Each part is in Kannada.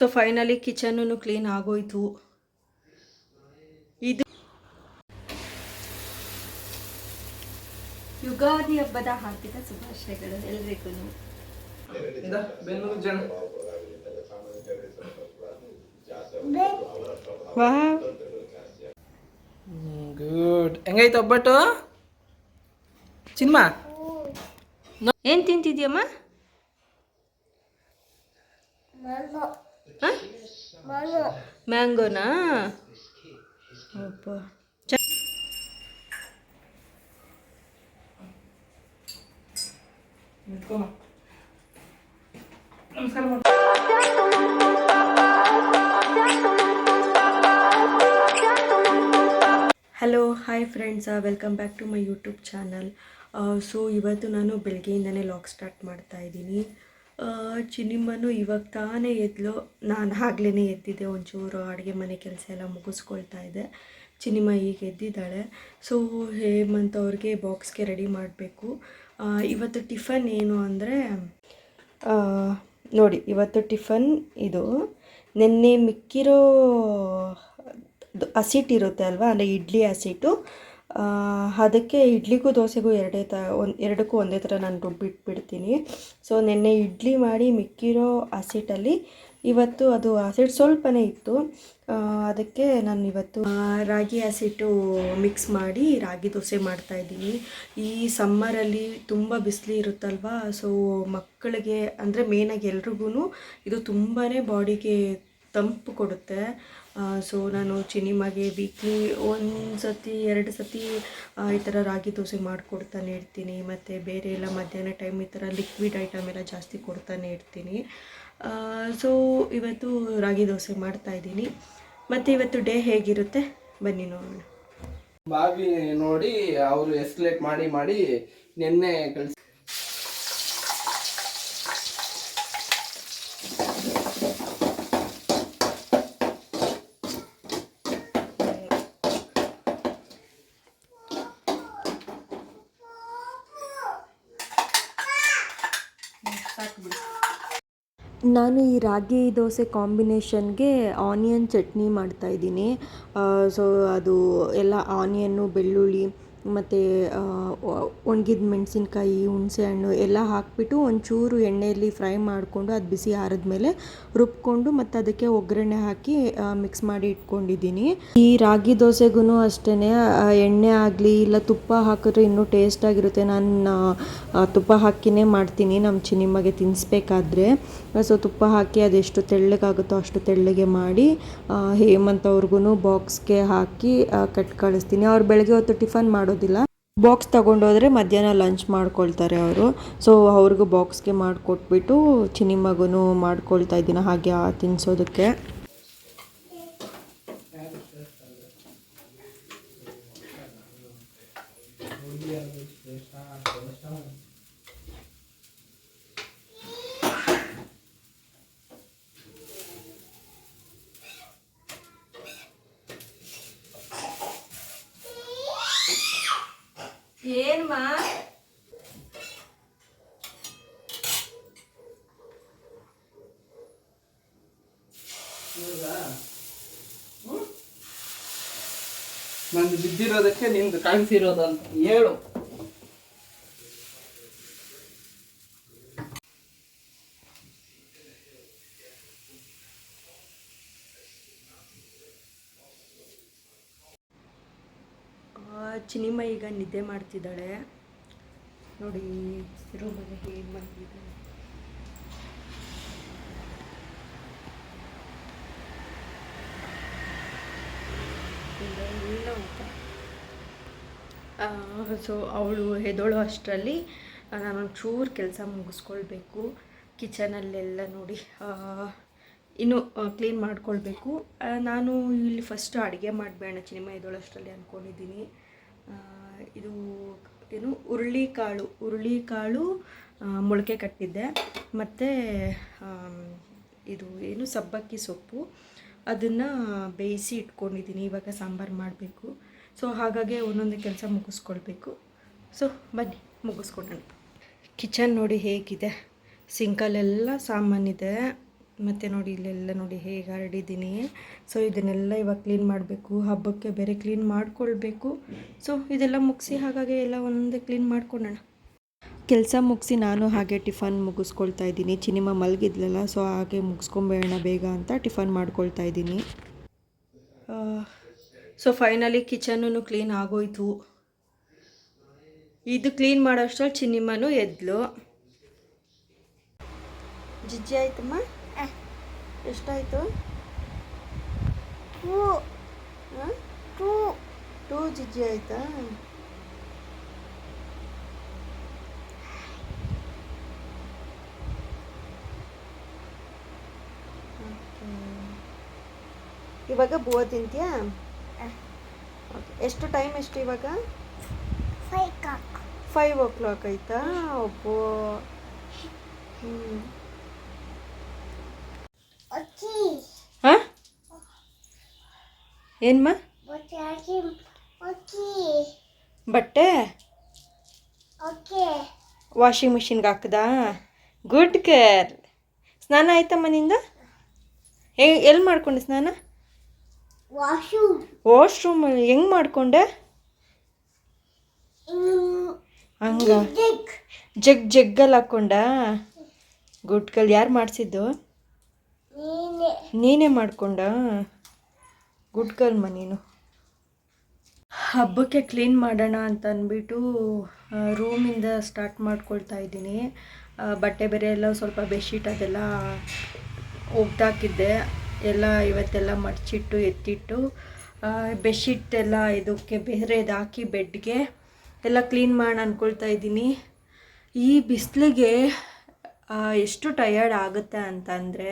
ಸೊ ಫೈನಲಿ ಕಿಚನ್ನು ಕ್ಲೀನ್ ಆಗೋಯ್ತು. ಇದು ಯುಗಾದಿ ಹಬ್ಬದ ಹಾರ್ದಿಕ ಶುಭಾಶಯಗಳು ಎಲ್ರಿಗೂ. ಗುಡ್. ಹೆಂಗೈತೆ ಒಬ್ಬಟ್ಟು ಚಿನ್ಮ? ಏನು ತಿಂತಿದ್ಯಮ್ಮ? ಮ್ಯಾಂಗೋನಾ? ಅಪ್ಪ hello hi friends, welcome back to my YouTube channel. So ಇವತ್ತು ನಾನು ಬೆಳಗ್ಗೆಯಿಂದನೇ ಲಾಗ್ ಸ್ಟಾರ್ಟ್ ಮಾಡ್ತಾಯಿದ್ದೀನಿ. ಚಿನ್ನಿಮ್ಮನು ಇವಾಗ ತಾನೇ ಎದ್ಲು. ನಾನು ಆಗ್ಲೇ ಎದ್ದಿದ್ದೆ, ಒಂಚೂರು ಅಡುಗೆ ಮನೆ ಕೆಲಸ ಎಲ್ಲ ಮುಗಿಸ್ಕೊಳ್ತಾ ಇದ್ದೆ. ಚಿನ್ನಿಮ್ಮ ಈಗ ಎದ್ದಿದ್ದಾಳೆ. ಸೊ ಹೇಮಂತ್ ಅವ್ರಿಗೆ ಬಾಕ್ಸ್ಗೆ ರೆಡಿ ಮಾಡಬೇಕು. ಇವತ್ತು ಟಿಫನ್ ಏನು ಅಂದರೆ ನೋಡಿ, ಇವತ್ತು ಟಿಫನ್ ಇದು ನೆನ್ನೆ ಮಿಕ್ಕಿರೋ ಹಸಿಟ್ಟು ಇರುತ್ತೆ ಅಲ್ವಾ, ಅಂದರೆ ಇಡ್ಲಿ ಹಸಿಟ್ಟು. ಅದಕ್ಕೆ ಇಡ್ಲಿಗೂ ದೋಸೆಗೂ ಎರಡಕ್ಕೂ ಒಂದೇ ಥರ ನಾನು ರುಬ್ಬಿಟ್ಬಿಡ್ತೀನಿ. ಸೊ ನೆನ್ನೆ ಇಡ್ಲಿ ಮಾಡಿ ಮಿಕ್ಕಿರೋ ಹಸಿಟ್ಟಲ್ಲಿ ಇವತ್ತು ಅದು ಹಸಿಟ್ಟು ಸ್ವಲ್ಪನೇ ಇತ್ತು. ಅದಕ್ಕೆ ನಾನು ಇವತ್ತು ರಾಗಿ ಹಸಿಟ್ಟು ಮಿಕ್ಸ್ ಮಾಡಿ ರಾಗಿ ದೋಸೆ ಮಾಡ್ತಾಯಿದ್ದೀನಿ. ಈ ಸಮ್ಮರಲ್ಲಿ ತುಂಬ ಬಿಸಿಲು ಇರುತ್ತಲ್ವ, ಸೊ ಮಕ್ಕಳಿಗೆ ಅಂದರೆ ಮೇನಾಗಿ ಎಲ್ರಿಗೂ ಇದು ತುಂಬಾ ಬಾಡಿಗೆ ತಂಪು ಕೊಡುತ್ತೆ. ಸೊ ನಾನು ಚಿನ್ನಿಮಗೆ ವೀಕ್ಲಿ 1 ಸತಿ 2 ಸತಿ ಈ ಥರ ರಾಗಿ ದೋಸೆ ಮಾಡಿಕೊಡ್ತಾನೆ ಇರ್ತೀನಿ. ಮತ್ತು ಬೇರೆ ಎಲ್ಲ ಮಧ್ಯಾಹ್ನ ಟೈಮ್ ಈ ಥರ ಲಿಕ್ವಿಡ್ ಐಟಮ್ ಎಲ್ಲ ಜಾಸ್ತಿ ಕೊಡ್ತಾನೆ ಇರ್ತೀನಿ. ಸೊ ಇವತ್ತು ರಾಗಿ ದೋಸೆ ಮಾಡ್ತಾಯಿದ್ದೀನಿ. ಮತ್ತು ಇವತ್ತು ಡೇ ಹೇಗಿರುತ್ತೆ ಬನ್ನಿ ನೋಡೋಣ. ಬಾವಿ ನೋಡಿ ಅವರು ಎಸ್ಕಲೇಟ್ ಮಾಡಿ ಮಾಡಿ ನೆನ್ನೆ ಕಳಿಸಿ ನಾನು ಈ ರಾಗಿ ದೋಸೆ ಕಾಂಬಿನೇಷನ್ಗೆ ಆನಿಯನ್ ಚಟ್ನಿ ಮಾಡ್ತಾಯಿದ್ದೀನಿ. ಸೊ ಅದು ಎಲ್ಲ ಆನಿಯನ್ನು, ಬೆಳ್ಳುಳ್ಳಿ ಮತ್ತು ಒಣಗಿದ ಮೆಣಸಿನ್ಕಾಯಿ, ಹುಣಸೆಹಣ್ಣು ಎಲ್ಲ ಹಾಕಿಬಿಟ್ಟು ಒಂಚೂರು ಎಣ್ಣೆಯಲ್ಲಿ ಫ್ರೈ ಮಾಡಿಕೊಂಡು ಅದು ಬಿಸಿ ಆರಿದ್ಮೇಲೆ ರುಬ್ಕೊಂಡು ಮತ್ತು ಅದಕ್ಕೆ ಒಗ್ಗರಣೆ ಹಾಕಿ ಮಿಕ್ಸ್ ಮಾಡಿ ಇಟ್ಕೊಂಡಿದ್ದೀನಿ. ಈ ರಾಗಿ ದೋಸೆಗೂ ಅಷ್ಟೇ ಎಣ್ಣೆ ಆಗಲಿ ಇಲ್ಲ ತುಪ್ಪ ಹಾಕಿದ್ರೆ ಇನ್ನೂ ಟೇಸ್ಟಾಗಿರುತ್ತೆ. ನಾನು ತುಪ್ಪ ಹಾಕಿನೇ ಮಾಡ್ತೀನಿ ನಮ್ಮ ಚಿನ್ನಿಮಗೆ ತಿನ್ನಿಸ್ಬೇಕಾದ್ರೆ. ಸೊ ತುಪ್ಪ ಹಾಕಿ ಅದೆಷ್ಟು ತೆಳ್ಳಗಾಗುತ್ತೋ ಅಷ್ಟು ತೆಳ್ಳಗೆ ಮಾಡಿ ಹೇಮಂತ್ ಅವ್ರಿಗೂ ಬಾಕ್ಸ್ಗೆ ಹಾಕಿ ಕಳಿಸ್ತೀನಿ. ಅವ್ರು ಬೆಳಗ್ಗೆ ಹೊತ್ತು ಟಿಫನ್ ಮಾಡೋದಿಲ್ಲ, ಬಾಕ್ಸ್ ತೊಗೊಂಡೋದ್ರೆ ಮಧ್ಯಾಹ್ನ ಲಂಚ್ ಮಾಡ್ಕೊಳ್ತಾರೆ ಅವರು. ಸೊ ಅವ್ರಿಗೂ ಬಾಕ್ಸ್ಗೆ ಮಾಡಿಕೊಟ್ಬಿಟ್ಟು ಚಿನ್ನಿಮಗೂ ಮಾಡ್ಕೊಳ್ತಾ ಇದ್ದೀನಿ ಹಾಗೆ ತಿನ್ನಿಸೋದಕ್ಕೆ. ಏನಮ್ಮ ನಂದು ಬಿದ್ದಿರೋದಕ್ಕೆ ನಿಂದು ಕಾಣಿಸಿರೋದಂತ ಹೇಳು. ಚಿನ್ನಿಮ್ಮ ಈಗ ನಿದ್ದೆ ಮಾಡ್ತಿದ್ದಾಳೆ ನೋಡಿ. ರೂಮಲ್ಲಿ ಹೇಗೆ ಮಲಗಿದ್ದಾಳೆ. ಸೊ ಅವಳು ಹೆದೋಳು ಅಷ್ಟರಲ್ಲಿ ನಾನೊಂಚೂರು ಕೆಲಸ ಮುಗಿಸ್ಕೊಳ್ಬೇಕು. ಕಿಚನಲ್ಲೆಲ್ಲ ನೋಡಿ ಇನ್ನು ಕ್ಲೀನ್ ಮಾಡ್ಕೊಳ್ಬೇಕು. ನಾನು ಇಲ್ಲಿ ಫಸ್ಟು ಅಡುಗೆ ಮಾಡಬೇಡ ಚಿನ್ನಿಮ್ಮ ಎದೋಳಷ್ಟರಲ್ಲಿ ಅಂದ್ಕೊಂಡಿದ್ದೀನಿ. ಇದು ಏನು ಹುರುಳಿಕಾಳು ಮೊಳಕೆ ಕಟ್ಟಿದ್ದೆ, ಮತ್ತು ಇದು ಏನು ಸಬ್ಬಕ್ಕಿ ಸೊಪ್ಪು ಅದನ್ನು ಬೇಯಿಸಿ ಇಟ್ಕೊಂಡಿದ್ದೀನಿ. ಇವಾಗ ಸಾಂಬಾರು ಮಾಡಬೇಕು. ಸೊ ಹಾಗಾಗಿ ಒಂದೊಂದೇ ಕೆಲಸ ಮುಗಿಸ್ಕೊಳ್ಬೇಕು. ಸೊ ಬನ್ನಿ ಮುಗಿಸ್ಕೊಳ್ಳೋಣ. ಕಿಚನ್ ನೋಡಿ ಹೇಗಿದೆ, ಸಿಂಕಲ್ಲೆಲ್ಲ ಸಾಮಾನಿದೆ. ಮತ್ತು ನೋಡಿ ಇಲ್ಲೆಲ್ಲ ನೋಡಿ ಹೇಗೆ ಹರಡಿದ್ದೀನಿ. ಸೊ ಇದನ್ನೆಲ್ಲ ಇವಾಗ ಕ್ಲೀನ್ ಮಾಡಬೇಕು, ಹಬ್ಬಕ್ಕೆ ಬೇರೆ ಕ್ಲೀನ್ ಮಾಡ್ಕೊಳ್ಬೇಕು. ಸೊ ಇದೆಲ್ಲ ಮುಗಿಸಿ ಹಾಗಾಗಿ ಎಲ್ಲ ಒಂದೊಂದೇ ಕ್ಲೀನ್ ಮಾಡ್ಕೊಳ್ಳೋಣ. ಕೆಲಸ ಮುಗಿಸಿ ನಾನು ಹಾಗೆ ಟಿಫನ್ ಮುಗಿಸ್ಕೊಳ್ತಾ ಇದ್ದೀನಿ. ಚಿನಿಮ ಮಲಗಿದ್ಲಲ್ಲ, ಸೊ ಹಾಗೆ ಮುಗಿಸ್ಕೊಂಬೇಡ ಬೇಗ ಅಂತ ಟಿಫನ್ ಮಾಡ್ಕೊಳ್ತಾ ಇದ್ದೀನಿ. ಸೊ ಫೈನಲಿ ಕಿಚನೂ ಕ್ಲೀನ್ ಆಗೋಯ್ತು. ಇದು ಕ್ಲೀನ್ ಮಾಡೋಷ್ಟರಲ್ಲಿ ಚಿನಿಮನು ಎದ್ಲು. ಜಿಜ್ಜಿ ಆಯ್ತಮ್ಮ, ಎಷ್ಟಾಯಿತು? 2 ಜಿಜ್ಜಿ ಆಯಿತಾ? ಇವಾಗ ಬೂವ ತಿಂತೀಯಾ? ಓಕೆ. ಎಷ್ಟು ಟೈಮ್ ಎಷ್ಟು ಇವಾಗ? 5 o'clock ಆಯಿತಾ? ಒಬ್ಬೋ. ಹಾಂ ಏನ್ಮ? ಬಟ್ಟೆ ವಾಷಿಂಗ್ ಮಿಷಿನ್ಗೆ ಹಾಕ್ದಾ? Good girl. ಸ್ನಾನ ಆಯ್ತಮ್ಮ ನಿಂದ? ಎಲ್ಲಿ ಮಾಡ್ಕೊಂಡೆ ಸ್ನಾನ? ವಾಶ್ರೂಮ್. ಹೆಂಗೆ ಮಾಡ್ಕೊಂಡೆ? ಹಂಗ ಜಗ್ಗಲ್ಲಿ ಹಾಕ್ಕೊಂಡ? Good girl. ಯಾರು ಮಾಡಿಸಿದ್ದು? ನೀನೇ ಮಾಡ್ಕೊಂಡ? ಗುಡ್ ಗರ್ಲ್ ನೀನು. ಹಬ್ಬಕ್ಕೆ ಕ್ಲೀನ್ ಮಾಡೋಣ ಅಂತ ಅಂದ್ಬಿಟ್ಟು ರೂಮಿಂದ ಸ್ಟಾರ್ಟ್ ಮಾಡ್ಕೊಳ್ತಾ ಇದ್ದೀನಿ. ಬಟ್ಟೆ ಬೇರೆ ಎಲ್ಲ ಸ್ವಲ್ಪ ಬೆಡ್ಶೀಟ್ ಅದೆಲ್ಲ ಒಗ್ದಾಕಿದ್ದೆ. ಎಲ್ಲ ಇವತ್ತೆಲ್ಲ ಮಡಚಿಟ್ಟು ಎತ್ತಿಟ್ಟು ಬೆಡ್ಶೀಟ್ ಎಲ್ಲ ಇದಕ್ಕೆ ಬೇರೆದು ಹಾಕಿ ಬೆಡ್ಗೆ ಎಲ್ಲ ಕ್ಲೀನ್ ಮಾಡೋಣ ಅಂದ್ಕೊಳ್ತಾ ಇದ್ದೀನಿ. ಈ ಬಿಸಿಲಿಗೆ ಎಷ್ಟು ಟಯರ್ಡ್ ಆಗುತ್ತೆ ಅಂತಂದರೆ,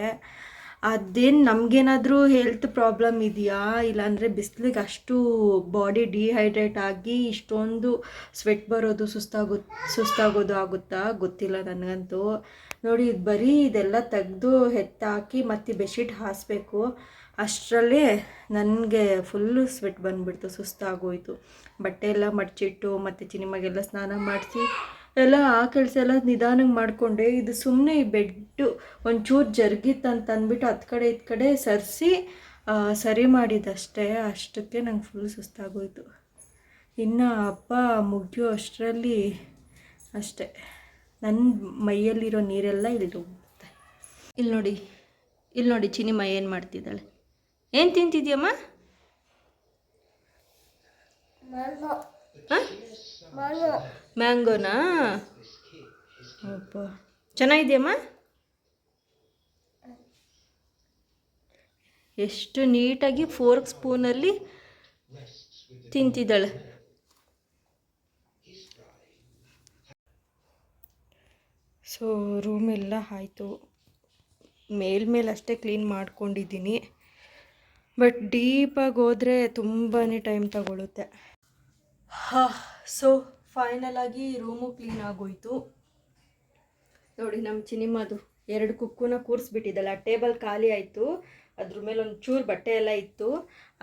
ಅದೇನು ನಮಗೇನಾದರೂ ಹೆಲ್ತ್ ಪ್ರಾಬ್ಲಮ್ ಇದೆಯಾ, ಇಲ್ಲಾಂದರೆ ಬಿಸಿಲಿಗೆ ಅಷ್ಟು ಬಾಡಿ ಡಿಹೈಡ್ರೇಟ್ ಆಗಿ ಇಷ್ಟೊಂದು ಸ್ವೆಟ್ ಬರೋದು ಸುಸ್ತಾಗೋದು ಆಗುತ್ತಾ ಗೊತ್ತಿಲ್ಲ ನನಗಂತೂ. ನೋಡಿ ಇದು ಬರೀ ಇದೆಲ್ಲ ತೆಗೆದು ಎತ್ತಾಕಿ ಮತ್ತು ಬೆಡ್ಶೀಟ್ ಹಾಸಬೇಕು. ಅಷ್ಟರಲ್ಲೇ ನನಗೆ ಫುಲ್ಲು ಸ್ವೆಟ್ ಬಂದುಬಿಡ್ತು, ಸುಸ್ತಾಗೋಯಿತು. ಬಟ್ಟೆ ಎಲ್ಲ ಮಡಚಿಟ್ಟು ಮತ್ತು ಚಿನಿಮಗೆಲ್ಲ ಸ್ನಾನ ಮಾಡಿಸಿ ಎಲ್ಲ ಆ ಕೆಲಸ ಎಲ್ಲ ನಿಧಾನಕ್ಕೆ ಮಾಡಿಕೊಂಡೆ. ಇದು ಸುಮ್ಮನೆ ಈ ಬೆಡ್ಡು ಒಂಚೂರು ಜರುಗಿತ್ತು ಅಂದ್ಬಿಟ್ಟು ಹತ್ತು ಕಡೆ ಇದು ಕಡೆ ಸರಿ ಮಾಡಿದಷ್ಟೇ. ಅಷ್ಟಕ್ಕೆ ನಂಗೆ ಫುಲ್ ಸುಸ್ತಾಗೋಯಿತು. ಇನ್ನು ಹಬ್ಬ ಮುಗಿಯೋ ಅಷ್ಟರಲ್ಲಿ ಅಷ್ಟೇ ನನ್ನ ಮೈಯಲ್ಲಿರೋ ನೀರೆಲ್ಲ ಇಳಿದೋಗ್ಬಿಡುತ್ತೆ. ಇಲ್ಲಿ ನೋಡಿ ಚಿನಿಮ ಏನು ಮಾಡ್ತಿದ್ದಾಳೆ. ಏನು ತಿಂತಿದ್ಯಮ್ಮ? ಮ್ಯಾಂಗೋನಾ? ಅಪ್ಪ ಚೆನ್ನಾಗಿದೆಯಮ್ಮ? ಎಷ್ಟು ನೀಟಾಗಿ ಫೋರ್ಕ್ ಸ್ಪೂನಲ್ಲಿ ತಿಂತಿದ್ದಾಳೆ. ಸೊ ರೂಮೆಲ್ಲ ಆಯಿತು. ಮೇಲ್ಮೇಲೆ ಅಷ್ಟೇ ಕ್ಲೀನ್ ಮಾಡ್ಕೊಂಡಿದ್ದೀನಿ. ಬಟ್ ಡೀಪಾಗಿ ಹೋದರೆ ತುಂಬಾ ಟೈಮ್ ತಗೊಳುತ್ತೆ. ಸೊ ಫೈನಲಾಗಿ ರೂಮು ಕ್ಲೀನ್ ಆಗೋಯಿತು. ನೋಡಿ ನಮ್ಮ ಚಿನಿಮದು 2 ಕುಕ್ಕುನ ಕೂರಿಸ್ಬಿಟ್ಟಿದ್ದಲ್ಲ. ಟೇಬಲ್ ಖಾಲಿ ಆಯಿತು, ಅದ್ರ ಮೇಲೆ ಒಂದು ಚೂರು ಬಟ್ಟೆ ಎಲ್ಲ ಇತ್ತು,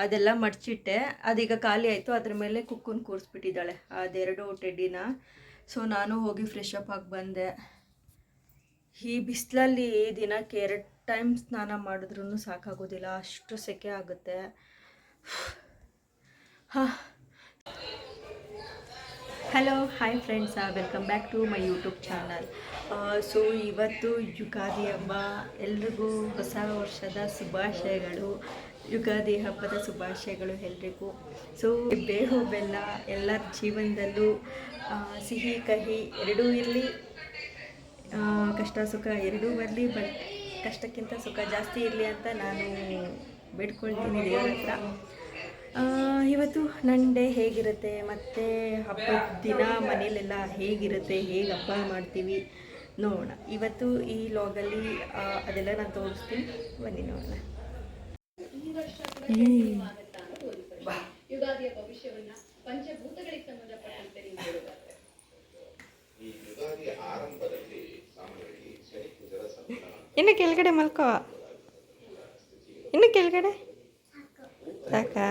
ಅದೆಲ್ಲ ಮಡಚಿಟ್ಟೆ. ಅದೀಗ ಖಾಲಿ ಆಯಿತು. ಅದ್ರ ಮೇಲೆ ಕುಕ್ಕುನ ಕೂರಿಸ್ಬಿಟ್ಟಿದ್ದಾಳೆ, ಅದೆರಡು ಟೆಡ್ಡಿನ. ಸೊ ನಾನು ಹೋಗಿ ಫ್ರೆಶ್ ಅಪ್ ಆಗಿ ಬಂದೆ. ಈ ಬಿಸಿಲಲ್ಲಿ ದಿನಕ್ಕೆ 2 ಟೈಮ್ ಸ್ನಾನ ಮಾಡಿದ್ರೂ ಸಾಕಾಗೋದಿಲ್ಲ, ಅಷ್ಟು ಸೆಕೆ ಆಗುತ್ತೆ. Hello hi friends, welcome back to my YouTube channel. So ಇವತ್ತು ಯುಗಾದಿ ಹಬ್ಬ. ಎಲ್ರಿಗೂ ಹೊಸ ವರ್ಷದ ಶುಭಾಶಯಗಳು. ಯುಗಾದಿ ಹಬ್ಬದ ಶುಭಾಶಯಗಳು ಎಲ್ರಿಗೂ. ಸೊ ಬೇವು ಬೆಲ್ಲ ಎಲ್ಲರ ಜೀವನದಲ್ಲೂ ಸಿಹಿ ಕಹಿ ಎರಡೂ ಇರಲಿ, ಕಷ್ಟ ಸುಖ ಎರಡೂ ಬರಲಿ. ಬಟ್ ಕಷ್ಟಕ್ಕಿಂತ ಸುಖ ಜಾಸ್ತಿ ಇರಲಿ ಅಂತ ನಾನು ಬೇಡ್ಕೊಳ್ತೀನಿ ದೇವರ ಹತ್ರ. ಇವತ್ತು ನನ್ನ ಡೇ ಹೇಗಿರುತ್ತೆ, ಮತ್ತು ಹಬ್ಬದ ದಿನ ಮನೇಲೆಲ್ಲ ಹೇಗಿರುತ್ತೆ, ಹೇಗೆ ಹಬ್ಬ ಮಾಡ್ತೀವಿ ನೋಡೋಣ. ಇವತ್ತು ಈ ಲಾಗಲ್ಲಿ ಅದೆಲ್ಲ ನಾನು ತೋರಿಸ್ತೀನಿ, ಬನ್ನಿ ನೋಡೋಣ. ಯುಗಾದಿಯ ಭವಿಷ್ಯವನ್ನ ಪಂಚಭೂತಗಳಿಗೆ ಸಂಬಂಧಪಟ್ಟಂತೆ ನೀವು ಹೇಳೋದಾದ್ರೆ, ಇನ್ನು ಕೆಳಗಡೆ ಮಲ್ಕೋ, ಇನ್ನು ಕೆಳಗಡೆ ಸಾಕಾ?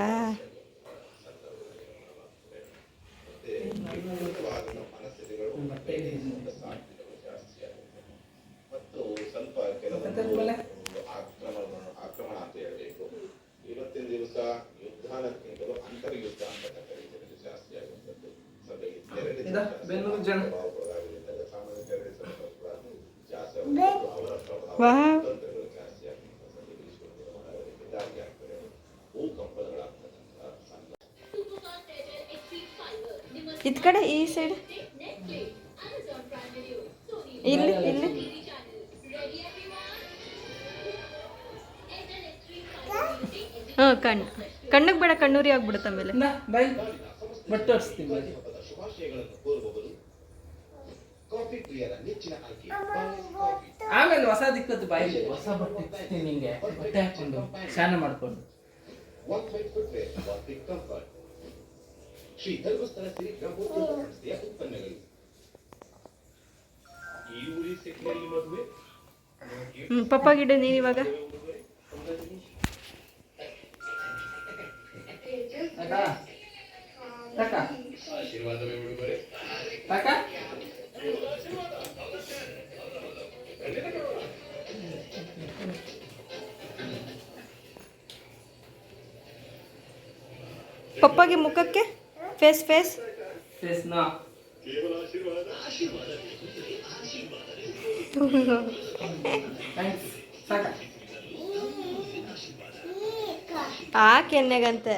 ಬೆನ್ನೂರು ಜನ ವಾವ್ ಇದ್ ಕಡೆ ಈ ಸೈಡ್ ಇಲ್ಲಿ ಇಲ್ಲಿ ಹಾಂ ಕಣ್ಣಿಗೆ ಬೇಡ, ಕಣ್ಣೂರಿ ಆಗ್ಬಿಡುತ್ತೆ ಆಮೇಲೆ. ಬೈ ಬಟ್ಟೆ ಹೊರಿಸ್ತೀನಿ ಬೈ. ಆಮೇಲೆ ಹೊಸ ದಿಕ್ಕತ್ತು ಬಾಯಿಲಿ ಹೊಸ ಬಟ್ಟೆ ಇಡ್ತೀನಿ ನಿಂಗೆ, ಬಟ್ಟೆ ಹಾಕೊಂಡು ಸ್ನಾನ ಮಾಡ್ಕೊಂಡು. ಶ್ರೀ ಧರ್ಮಸ್ಥಳ ಶ್ರೀ ಬ್ರಹ್ಮೋತ್ಸವ ಸಂಸ್ಥೆಯ ಉತ್ಪನ್ನಗಳು. ಈ ಊರಿ ಸೆಕ್ಕಿನಲ್ಲಿ ಮದುವೆ ಪಪ್ಪ ಗಿಡ ನೀನು ಇವಾಗ ಆಶೀರ್ವಾದವೇ ಉಡುಗೊರೆ. ಕಾಕ ಪಪ್ಪಗೆ ಮುಖಕ್ಕೆ ಫೇಸ್ ಫೇಸ್ ಫೇಸ್ನ ಆ ಕೆನ್ನೆಗಂತೆ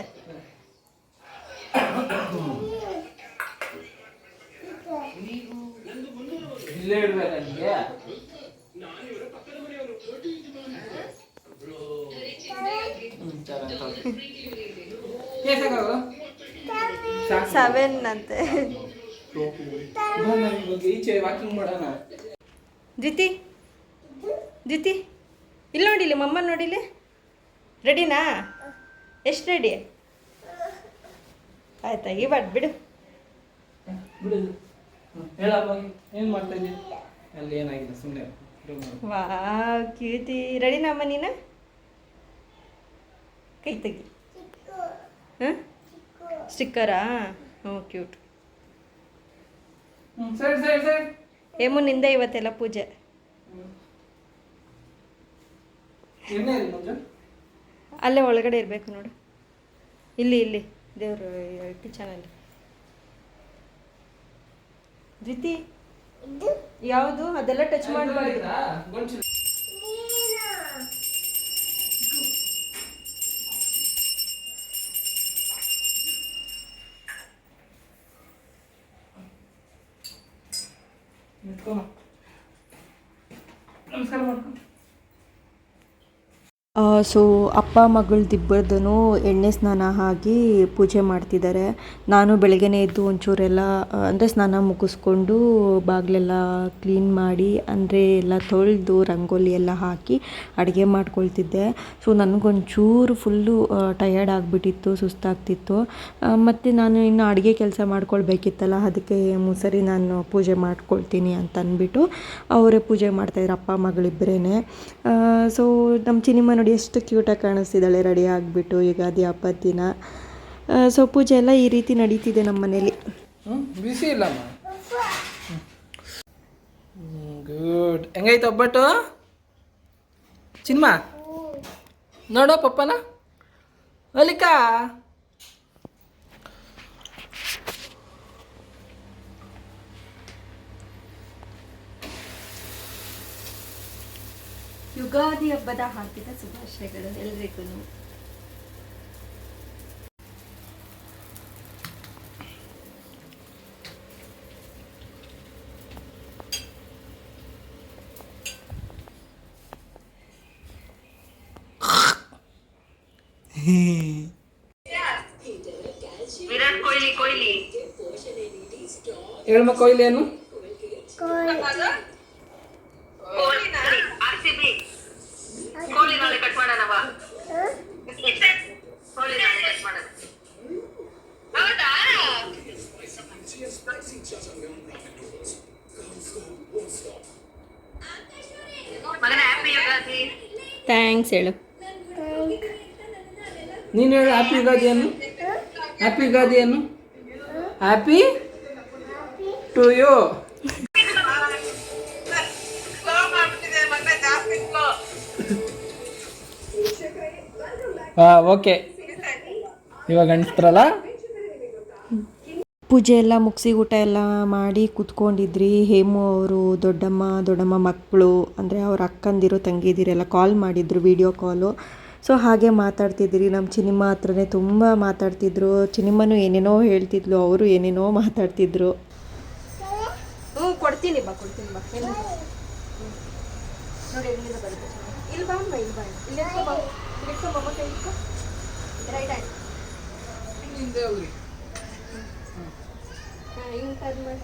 ಇಲ್ಲೇ ಇಡ್ಬೇಕ ನಿಮಗೆ. ಸೆವೆನ್ ಅಂತೆ. ಈಚೆ ವಾಕಿಂಗ್ ಮಾಡೋಣ. ದ್ವಿತಿ ದ್ವಿತಿ ಇಲ್ಲಿ ನೋಡಿಲಿ, ಮಮ್ಮ ನೋಡಿಲಿ. ರೆಡಿನಾ? ಎಷ್ಟು ರೆಡಿ? ಆಯ್ತಾ, ಇವಾಗ ಬಿಡು. ಬಿಡು ಹೇಳಪ್ಪ, ಏನು ಮಾಡ್ತಾ ಇದ್ದೀನಿ? ಅಲ್ಲಿ ಏನಾಗಿದೆ ಸುಮ್ಮನೆ. Wow cutie. ರೆಡಿನಾ ಅಮ್ಮ ನೀನು? ಕೈ ತೆಗಿ. ಹಾಂ ಸ್ಟಿಕ್ಕರಾ? ಹ್ಞೂ ಕ್ಯೂಟ್. ಸರಿ ಸರಿ ಸರಿ. ಏಮು ನಿಂದೆ ಇವತ್ತೆಲ್ಲ ಪೂಜೆ. ಎಣ್ಣೆ ಇಲ್ಲ ಮಂಜು? ಅಲ್ಲೇ ಒಳಗಡೆ ಇರಬೇಕು ನೋಡು. ಇಲ್ಲಿ ಇಲ್ಲಿ ದೇವರು ಕಿಚನಲ್ಲಿ. ದ್ವಿತಿ ಯಾವುದು? ಅದೆಲ್ಲ ಟಚ್ ಮಾಡಬಾರ್ದು. ನಮಸ್ಕಾರ ಮಾಡ್ಕೊ. ಸೊ ಅಪ್ಪ ಮಗಳದಿಬ್ಬರದೂ ಎಣ್ಣೆ ಸ್ನಾನ ಆಗಿ ಪೂಜೆ ಮಾಡ್ತಿದ್ದಾರೆ. ನಾನು ಬೆಳಗ್ಗೆನೇ ಎದ್ದು ಒಂಚೂರೆಲ್ಲ ಅಂದರೆ ಸ್ನಾನ ಮುಗಿಸ್ಕೊಂಡು ಬಾಗಿಲೆಲ್ಲ ಕ್ಲೀನ್ ಮಾಡಿ, ಅಂದರೆ ಎಲ್ಲ ತೊಳೆದು ರಂಗೋಲಿ ಎಲ್ಲ ಹಾಕಿ ಅಡುಗೆ ಮಾಡ್ಕೊಳ್ತಿದ್ದೆ. ಸೊ ನನಗೊಂಚೂರು ಫುಲ್ಲು ಟಯರ್ಡ್ ಆಗಿಬಿಟ್ಟಿತ್ತು, ಸುಸ್ತಾಗ್ತಿತ್ತು. ಮತ್ತು ನಾನು ಇನ್ನು ಅಡುಗೆ ಕೆಲಸ ಮಾಡ್ಕೊಳ್ಬೇಕಿತ್ತಲ್ಲ, ಅದಕ್ಕೆ ಸರಿ ನಾನು ಪೂಜೆ ಮಾಡ್ಕೊಳ್ತೀನಿ ಅಂತ ಅಂದ್ಬಿಟ್ಟು ಅವರೇ ಪೂಜೆ ಮಾಡ್ತಾಯಿದ್ರು, ಅಪ್ಪ ಮಗಳಿಬ್ಬರೇ. ಸೊ ನಮ್ಮ ಚಿನಿಮ್ಮ ನೋಡಿ ಎಷ್ಟು ಕ್ಯೂಟಾಗಿ ಕಾಣಿಸ್ತಿದ್ದಾಳೆ ರೆಡಿ ಆಗಿಬಿಟ್ಟು ಯುಗಾದಿ ಹಬ್ಬದ ದಿನ. ಸೊ ಪೂಜೆ ಎಲ್ಲ ಈ ರೀತಿ ನಡೀತಿದೆ ನಮ್ಮ ಮನೇಲಿ. ಬಿಸಿ ಇಲ್ಲಮ್ಮ. ಗುಡ್. ಹೆಂಗೈತೆ ಒಬ್ಬಟ್ಟು? ಚಿನ್ಮ ನೋಡೋ ಪಪ್ಪನ ಅಲಿಕಾ. ಯುಗಾದಿ ಹಬ್ಬದ ಹಾರ್ದಿಕ ಶುಭಾಶಯಗಳು ಎಲ್ರಿಗೂ. ವಿರಾಟ್ ಕೊಹ್ಲಿ ಕೊಹ್ಲಿ ಹೇಳಮ್ಮ ಕೊಹ್ಲಿ ಏನು? ಆರ್ಸಿಬಿ ಕೊಹ್ಲಿ ನಾಳೆ ಕಟ್ ಮಾಡೋಣವಾ? ಕೊಹ್ಲಿ ನಾಳೆ ಕಟ್ ಮಾಡೋಣ. ಹೌದಾ? ಮಗನ ಹ್ಯಾಪಿ ಯುಗಾದಿ. ಥ್ಯಾಂಕ್ಸ್ ಹೇಳು. ನೀನು ಹೇಳು ಹ್ಯಾಪಿ ಯುಗಾದಿ ಅನ್ನು. ಹ್ಯಾಪಿ ಯುಗಾದಿ ಅನ್ನು. Happy to you. ಓಕೆ, ಇವಾಗ ಅನಿಸ್ತಾರಲ್ಲ. ಪೂಜೆ ಎಲ್ಲ ಮುಗಿಸಿ ಊಟ ಎಲ್ಲ ಮಾಡಿ ಕೂತ್ಕೊಂಡಿದ್ರಿ. ಹೇಮು ಅವರು ದೊಡ್ಡಮ್ಮ ಮಕ್ಕಳು ಅಂದರೆ ಅವ್ರ ಅಕ್ಕಂದಿರು ತಂಗಿದಿರೆಲ್ಲ ಕಾಲ್ ಮಾಡಿದ್ರು, ವಿಡಿಯೋ ಕಾಲು. ಸೊ ಹಾಗೆ ಮಾತಾಡ್ತಿದ್ರಿ. ನಮ್ಮ ಚಿನಿಮ್ಮ ಹತ್ರನೇ ತುಂಬ ಮಾತಾಡ್ತಿದ್ರು. ಚಿನಿಮ್ಮನೂ ಏನೇನೋ ಹೇಳ್ತಿದ್ಲು, ಅವರು ಏನೇನೋ ಮಾತಾಡ್ತಿದ್ರು. ಕೊಡ್ತೀನಿ ಬಾ ನೋಡಿ ಎಲ್ಲಿಂದ ಬರುತ್ತೆ. ಇಲ್ಲಿ ಬಾ ಅಮ್ಮ, ಇಲ್ಲಿ ಬಾ, ಇಲ್ಲಿ ಇಟ್ಕೊ ಕೈ ಇಟ್ಕೊ. ರೈಟ್ ಆಯ್ತು ಹಿಂಗೆ ಟರ್ನ್ ಮಾಡಿ.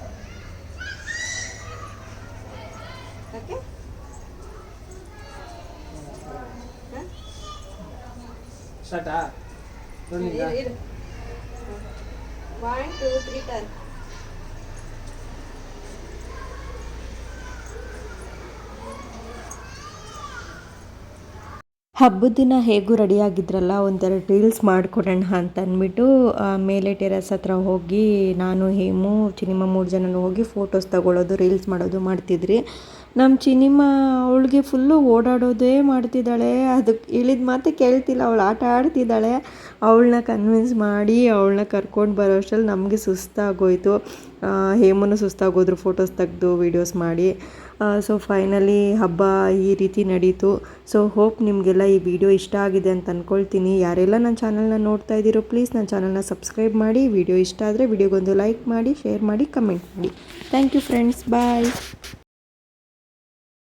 ಓಕೆ, ಸ್ಟಾರ್ಟಾ? 1 2 3 ಟರ್ನ್. ಹಬ್ಬದ ದಿನ ಹೇಗೂ ರೆಡಿಯಾಗಿದ್ರಲ್ಲ, ಒಂದೆರಡು ರೀಲ್ಸ್ ಮಾಡ್ಕೊಡೋಣ ಅಂತ ಅಂದ್ಬಿಟ್ಟು ಮೇಲೆ ಟೆರೆಸ್ ಹತ್ರ ಹೋಗಿ ನಾನು ಹೇಮು ಚಿನಿಮ್ಮ 3 ಜನನೂ ಹೋಗಿ ಫೋಟೋಸ್ ತಗೊಳ್ಳೋದು, ರೀಲ್ಸ್ ಮಾಡೋದು ಮಾಡ್ತಿದ್ರಿ. ನಮ್ಮ ಚಿನಿಮ್ಮ ಅವಳಿಗೆ ಫುಲ್ಲು ಓಡಾಡೋದೇ ಮಾಡ್ತಿದ್ದಾಳೆ. ಅದಕ್ಕೆ ಇಳಿದ ಮಾತೆ ಕೇಳ್ತಿಲ್ಲ, ಅವಳು ಆಟ ಆಡ್ತಿದ್ದಾಳೆ. ಅವಳನ್ನ ಕನ್ವಿನ್ಸ್ ಮಾಡಿ ಅವಳನ್ನ ಕರ್ಕೊಂಡು ಬರೋ ಅಷ್ಟರಲ್ಲಿ ನಮಗೆ ಸುಸ್ತಾಗೋಯ್ತು. ಹೇಮನು ಸುಸ್ತಾಗೋದ್ರು ಫೋಟೋಸ್ ತೆಗೆದು ವೀಡಿಯೋಸ್ ಮಾಡಿ. ಸೊ ಫೈನಲಿ ಹಬ್ಬ ಈ ರೀತಿ ನಡೀತು. ಸೊ ಹೋಪ್ ನಿಮಗೆಲ್ಲ ಈ ವಿಡಿಯೋ ಇಷ್ಟ ಆಗಿದೆ ಅಂತ ಅಂದ್ಕೊಳ್ತೀನಿ. ಯಾರೆಲ್ಲ ನನ್ನ ಚಾನಲ್ನ ನೋಡ್ತಾ ಇದ್ದೀರೋ ಪ್ಲೀಸ್ ನನ್ನ ಚಾನಲ್ನ ಸಬ್ಸ್ಕ್ರೈಬ್ ಮಾಡಿ. ವಿಡಿಯೋ ಇಷ್ಟ ಆದರೆ ವಿಡಿಯೋಗೊಂದು ಲೈಕ್ ಮಾಡಿ, ಶೇರ್ ಮಾಡಿ, ಕಮೆಂಟ್ ಮಾಡಿ. Thank you friends, bye.